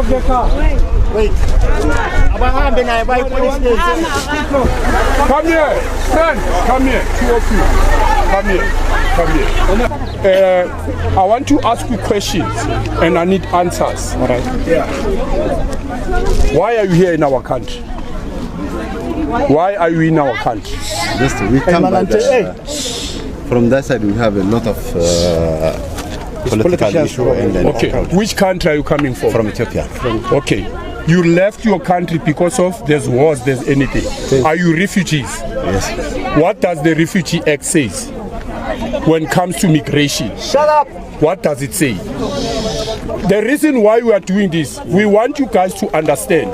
of the car. Wait. Come here, friend. Come here. Two of you. Come here. Come here. I want to ask you questions, and I need answers. All right. Yeah. Why are you here in our country? Why are you in our country? We come by from that side. We have a lot of political issue. Okay. Which country are you coming from? From Ethiopia. Okay. You left your country because of there's wars, there's anything. Yes. Are you refugees? Yes. What does the Refugee Act say when it comes to migration? Shut up. What does it say? The reason why we are doing this, we want you guys to understand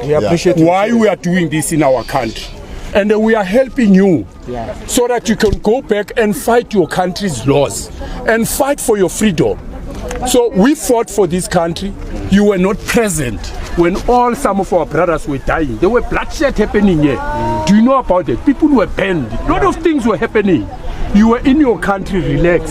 why we are doing this in our country. And we are helping you so that you can go back and fight your country's laws and fight for your freedom. So we fought for this country. You were not present when some of our brothers were dying. There were bloodshed happening here. Do you know about it? People were banned. A lot of things were happening. You were in your country, relax,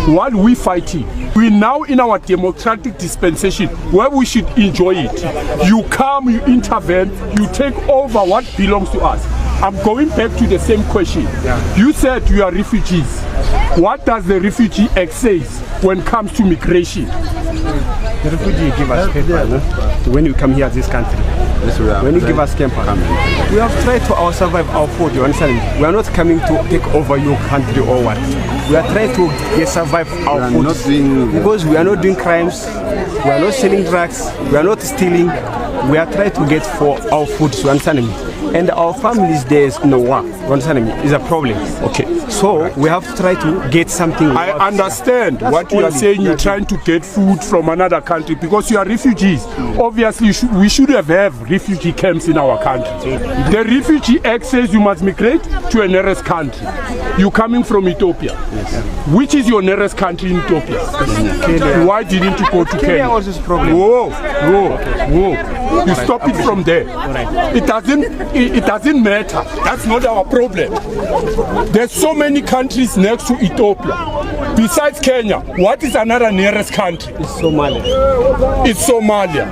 while we fighting. We're now in our democratic dispensation where we should enjoy it. You come, you intervene, you take over what belongs to us. I'm going back to the same question. You said you are refugees. What does the Refugee Act say when it comes to migration? The refugee give us paper, no? When you come here to this country. When you give us camper, we have tried to survive our food, you understand me? We are not coming to take over your country or what. We are trying to survive our food. Because we are not doing crimes, we are not selling drugs, we are not stealing. We are trying to get for our food, you understand me? And our families there is no work, you understand me? It's a problem. Okay. So we have to try to get something. I understand what you are saying. You're trying to get food from another country because you are refugees. Obviously, we should have refugee camps in our country. The Refugee Act says you must migrate to a nearest country. You're coming from Ethiopia. Which is your nearest country in Ethiopia? Kenya. Why didn't you go to Kenya? Kenya also is a problem. Whoa. You stop it from there. It doesn't matter. That's not our problem. There's so many countries next to Ethiopia. Besides Kenya, what is another nearest country? It's Somalia. It's Somalia.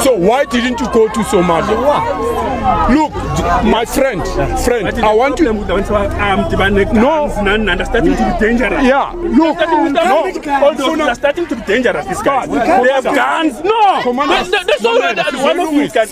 So why didn't you go to Somalia? Look, my friend, I want to... No. Starting to be dangerous. Yeah, look, no. They're starting to be dangerous, these guys. They have guns. No. Commanders, that's all that one of you can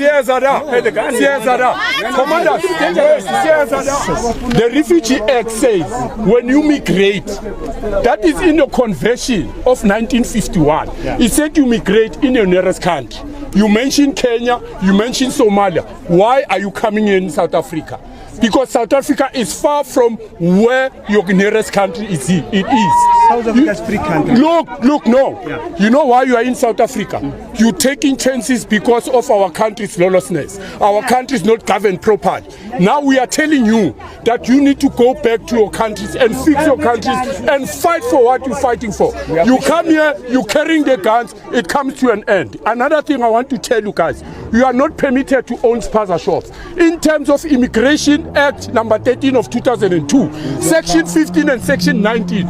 The Refugee Act says when you migrate, that is in the convention of 1951. It said you migrate in your nearest country. You mentioned Kenya, you mentioned Somalia. Why are you coming in South Africa? Because South Africa is far from where your nearest country is. It is. South Africa is free country. Look, no. Yeah. You know why you are in South Africa? You're taking chances because of our country's lawlessness. Our country is not governed properly. Now we are telling you that you need to go back to your countries and fix your countries and fight for what you're fighting for. You come here, you're carrying the guns, it comes to an end. Another thing I want to tell you guys, you are not permitted to own spaza shops. In terms of Immigration Act number 13 of 2002, Section 15 and Section 19,